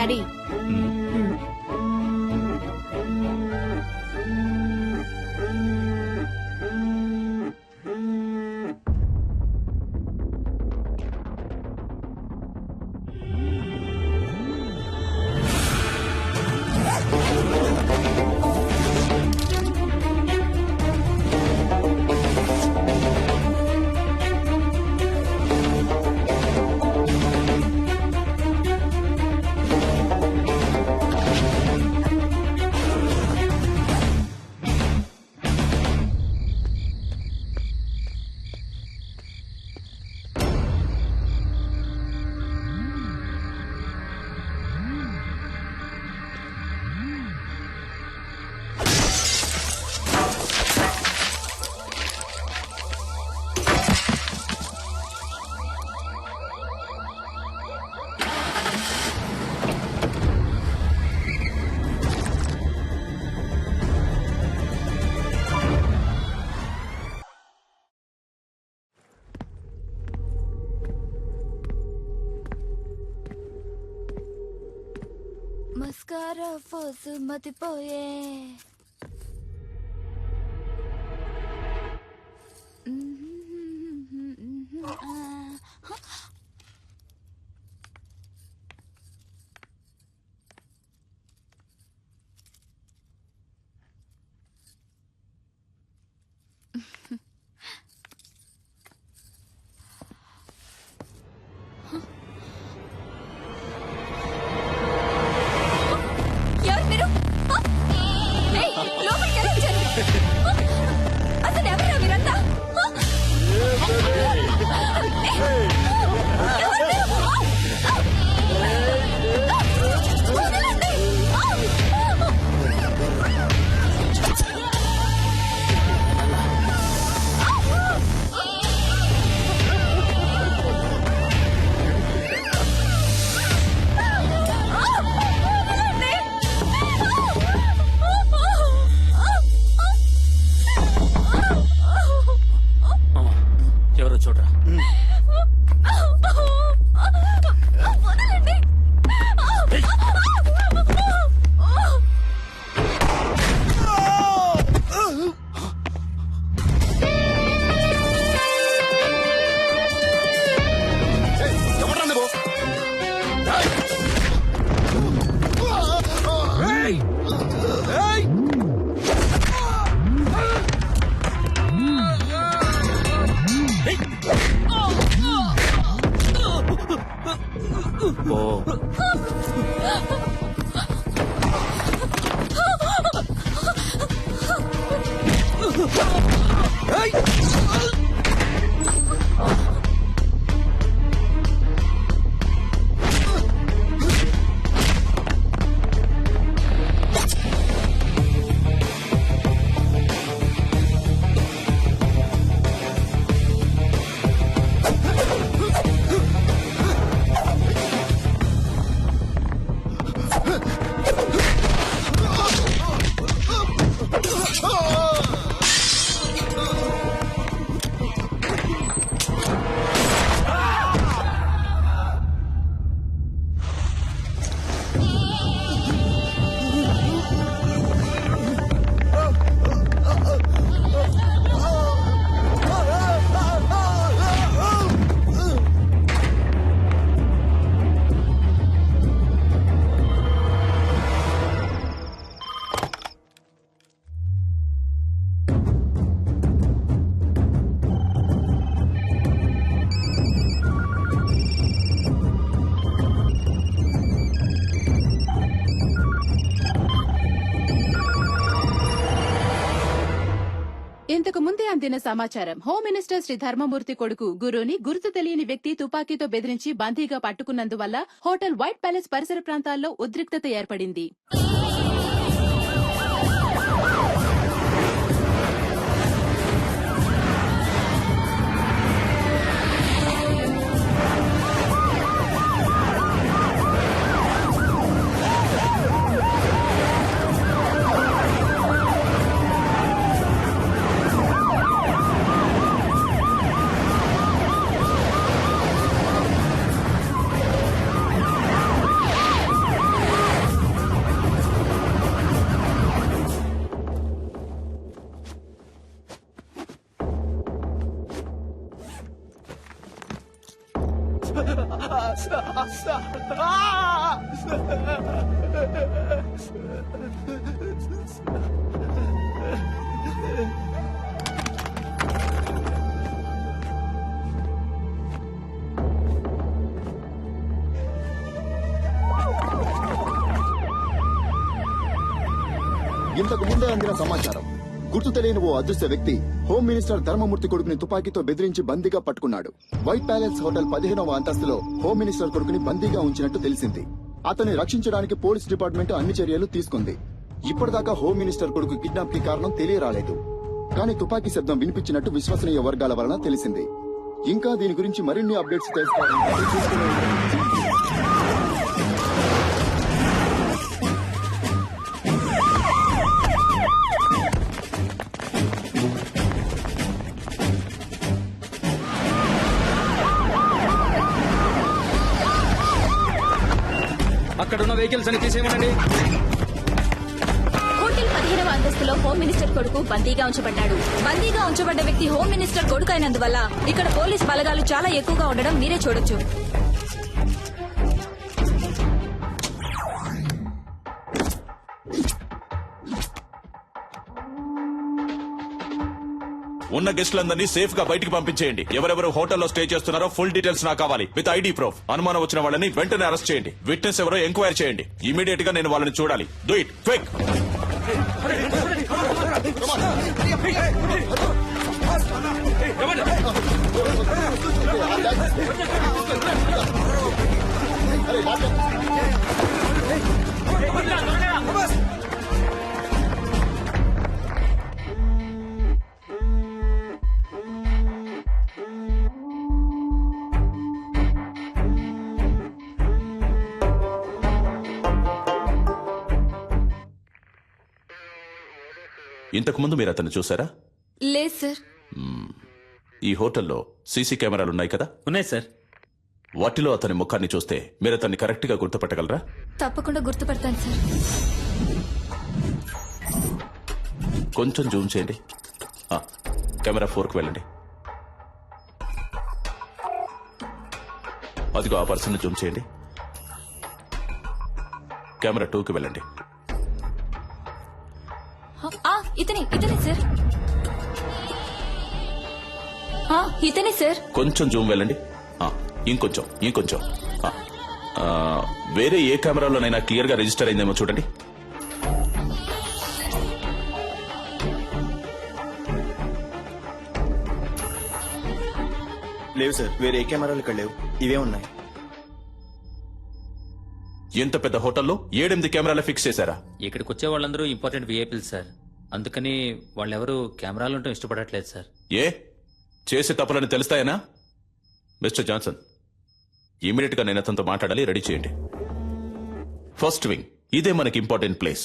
Daddy mascara ఫోసు మతిపోయే అసలు ఎవరు మీరంతా ఎవరో చూడరా. ఇంతకు ముందే అందిన సమాచారం. హోమ్ మినిస్టర్ శ్రీ ధర్మమూర్తి కొడుకు గురుని గుర్తు తెలియని వ్యక్తి తుపాకీతో బెదిరించి బందీగా పట్టుకున్నందువల్ల హోటల్ వైట్ ప్యాలెస్ పరిసర ప్రాంతాల్లో ఉద్రిక్తత ఏర్పడింది. ఇంతకు ముందే అందిన సమాచారం. గుర్తు తెలియని ఓ అదృశ్య వ్యక్తి హోమ్ మినిస్టర్ ధర్మమూర్తి కొడుకుని తుపాకీతో బెదిరించి బందీగా పట్టుకున్నాడు. వైట్ ప్యాలెస్ హోటల్ 15వ అంతస్తులో హోమ్ మినిస్టర్ కొడుకుని బందీగా ఉంచినట్టు తెలిసింది. అతన్ని రక్షించడానికి పోలీస్ డిపార్ట్మెంట్ అన్ని చర్యలు తీసుకుంది. ఇప్పటిదాకా హోమ్ మినిస్టర్ కొడుకు కిడ్నాప్ కి కారణం తెలియరాలేదు. కానీ తుపాకీ శబ్దం వినిపించినట్టు విశ్వసనీయ వర్గాల వలన తెలిసింది. ఇంకా దీని గురించి మరిన్ని అప్డేట్స్ తెలుసుకోవాలంటే చూస్తూనే ఉండండి. అక్కడున్న వెహికల్స్ అని తీసేయమనండి. హోటల్ 15వ అంతస్తులో హోమ్ మినిస్టర్ కొడుకు బందీగా ఉంచబడ్డాడు. బందీగా ఉంచబడ్డ వ్యక్తి హోమ్ మినిస్టర్ కొడుకు అయినందువల్ల ఇక్కడ పోలీస్ బలగాలు చాలా ఎక్కువగా ఉండడం మీరే చూడొచ్చు. ఉన్న గెస్టులందరినీ సేఫ్ గా బయటికి పంపించేయండి. ఎవరెవరు హోటల్లో స్టే చేస్తున్నారో ఫుల్ డీటెయిల్స్ నాకు కావాలి విత్ ఐడి ప్రూఫ్. అనుమానం వచ్చిన వాళ్ళని వెంటనే అరెస్ట్ చేయండి. విట్నెస్ ఎవరో ఎంక్వైరీ చేయండి. ఇమీడియట్ గా నేను వాళ్ళని చూడాలి. Do it quick. ఇంతకు ముందు మీరు అతన్ని చూసారా? లేదు సార్. ఈ హోటల్లో సీసీ కెమెరాలు ఉన్నాయి కదా? ఉన్నాయి సార్. వాటిలో అతని ముఖాన్ని చూస్తే మీరు అతన్ని కరెక్ట్ గా గుర్తుపట్టగలరా? తప్పకుండా గుర్తుపడతాను సార్. కొంచెం జూమ్ చేయండి. కెమెరా 4కు వెళ్ళండి. అదిగో ఆ పర్సన్ జూమ్ చేయండి. కెమెరా 2కి వెళ్ళండి. ఇతనే సార్. ఇతనే సార్. కొంచెం జూమ్ వెళ్ళండి. ఇంకొంచెం వేరే ఏ కెమెరాలోనైనా క్లియర్ గా రిజిస్టర్ అయిందేమో చూడండి. లేవు సార్, వేరే ఏ కెమెరాలు ఇక్కడ లేవు. ఇవే ఉన్నాయి. ఎంత పెద్ద హోటల్లో 7-8 కెమెరాలు ఫిక్స్ చేశారా? ఇక్కడికి వచ్చే వాళ్ళందరూ ఇంపార్టెంట్ విఐపీలు సార్. అందుకని వాళ్ళెవరూ కెమెరాలు ఉండటం ఇష్టపడట్లేదు సార్. చేసే తప్పులని తెలుస్తాయనా? మిస్టర్ జాన్సన్, ఇమీడియట్ గా నేను అతనితో మాట్లాడాలి. రెడీ చేయండి. ఫస్ట్ వింగ్, ఇదే మనకి important place.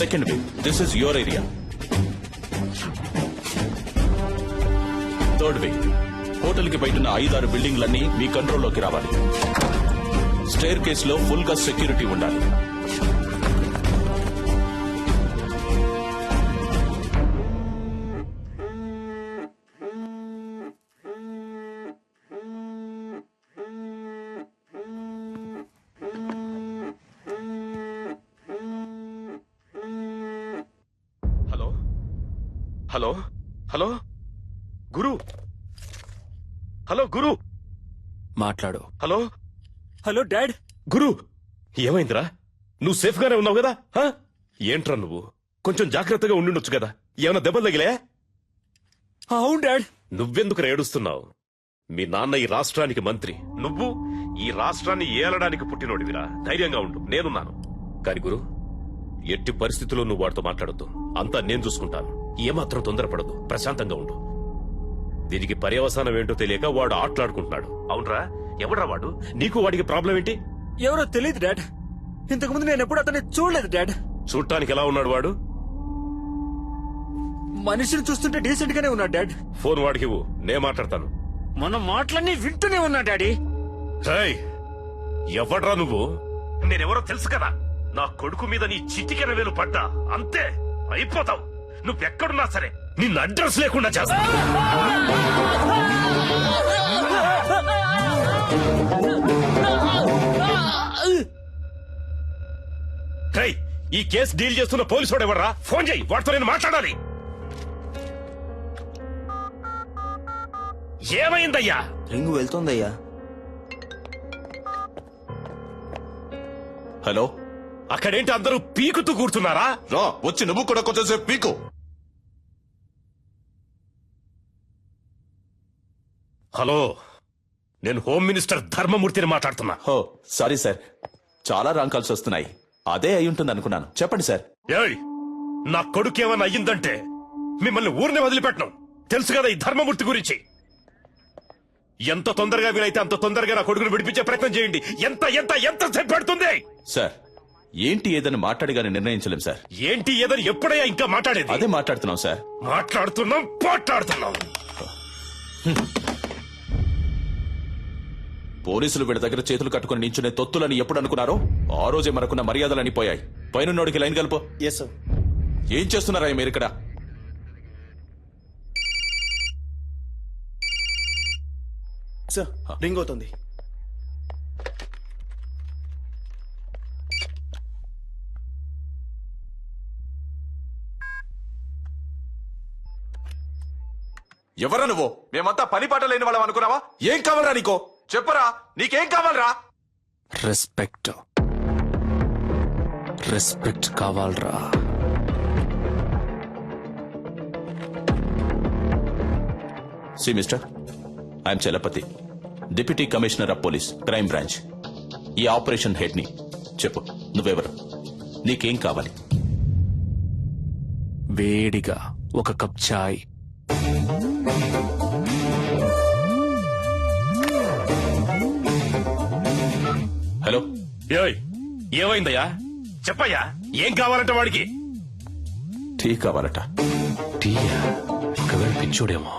Second wing, this is your area. Third wing, hotel కి బయట 5-6 బిల్డింగ్లన్నీ మీ కంట్రోల్లోకి రావాలి. స్టేర్ కేసులో ఫుల్ గా సెక్యూరిటీ ఉండాలి. హలో హలో గురు, హలో గురు, మాట్లాడు. Hello hello dad. గురు, ఏమైందిరా? నువ్వు సేఫ్ గానే ఉన్నావు కదా? ఏంట్రా నువ్వు? కొంచెం జాగ్రత్తగా ఉండుండొచ్చు కదా. ఏమైనా దెబ్బలు తగిలే? అవును డాడ్. నువ్వెందుకు ఏడుస్తున్నావు? మీ నాన్న ఈ రాష్ట్రానికి మంత్రి, నువ్వు ఈ రాష్ట్రాన్ని ఏలడానికి పుట్టినోడివిరా. ధైర్యంగా ఉండు, నేనున్నాను. కాని గురు, ఎట్టి పరిస్థితుల్లో నువ్వు వాడితో మాట్లాడొద్దు. అంతా నేను చూసుకుంటాను. ఏమాత్రం తొందరపడదు, ప్రశాంతంగా ఉండు. దీనికి పర్యవసానం ఏంటో తెలియక వాడు ఆటలాడుకుంటున్నాడు. అవునరా? ఎవడ్రా వాడు? నీకు వాడికి ప్రాబ్లం ఏంటి? ఎవరో తెలియదు డాడ్. ఇంతకుముందు నేను ఎప్పుడు అతన్ని చూడలేదు డాడ్. చూడటానికి ఎలా ఉన్నాడు వాడు? మనిషిని చూస్తుంటే డీసెంట్ గానే ఉన్నాడు డాడ్. ఫోన్ వాడికి ఇవ్వు, నేను మాట్లాడతాను. మన మాటలన్నీ వింటూనే ఉన్నా డాడీ. ఎవడ్రా నువ్వు? నేనెవరో తెలుసు కదా. నా కొడుకు మీద నీ చిటికెన వేలు పడ్డా అంతే, అయిపోతావు. నువ్వెక్కడున్నా సరే నిన్ను అడ్రస్ లేకుండా చేస్తా. ఈ కేసు డీల్ చేస్తున్న పోలీసు వాడు ఎవర్రా? ఫోన్ చేయి, వాడితో నేను మాట్లాడాలి. ఏమైందయ్యా? రింగు వెళ్తోందయ్యా. హలో, అక్కడేంటి అందరూ పీకుతూ కూర్చున్నారా? రా వచ్చి నువ్వు కూడా కొంచెంసేపు పీకు. హలో, నేను హోమ్ మినిస్టర్ ధర్మమూర్తిని మాట్లాడుతున్నా. హో సారీ సార్, చాలా రాంగ్ కాల్స్ వస్తున్నాయి. అదే అయి ఉంటుంది అనుకున్నాను. చెప్పండి సార్. ఏయ్, నా కొడుకు ఏమన్నా అయ్యిందంటే మిమ్మల్ని ఊరిని వదిలిపెట్టను. తెలుసు కదా ఈ ధర్మమూర్తి గురించి. ఎంత తొందరగా వీలైతే అంత తొందరగా నా కొడుకును విడిపించే ప్రయత్నం చేయండి. ఎంత ఎంత ఎంత సేపు పడుతుంది? సార్, ఏంటి ఏదని మాట్లాడిగానే నిర్ణయించలేం సార్. ఏంటి ఏదని ఎప్పుడయ్యా ఇంకా మాట్లాడేది? అదే మాట్లాడుతున్నాం సార్. మాట్లాడుతున్నాం. పోలీసులు వీళ్ళ దగ్గర చేతులు కట్టుకుని నించునే తొత్తులని ఎప్పుడు అనుకున్నారో ఆ రోజే మనకున్న మర్యాదలని పోయాయి. పైనున్నోడికి లైన్ కలుపు. Yes sir. ఏం చేస్తున్నారా మీరు ఇక్కడ? సార్ రింగ్ అవుతుంది. ఎవరా నువ్వు? మేమంతా పని పాట లేని వాళ్ళం అనుకున్నావా? ఏం కావాలరా నీకో? చెప్పరా, నీకేం కావాలరా? రెస్పెక్ట్ రెస్పెక్ట్ కావాలరా. See mister, I'm Chalapathi, deputy commissioner of police, crime branch. ఈ ఆపరేషన్ హెడ్ ని. చెప్పు, నువ్వెవరు? నీకేం కావాలి? వేడిగా ఒక కప్ చాయ్. హలో, ఏయ్, ఏమైందయ్యా? చెప్పయ్యా, ఏం కావాలంటే వాడికి? టీ కావాలట. టీయా? ఒకవేళ పిచ్చోడేమో.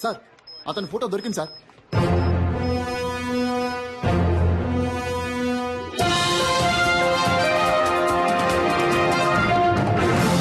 సార్, అతని ఫోటో దొరికింది సార్.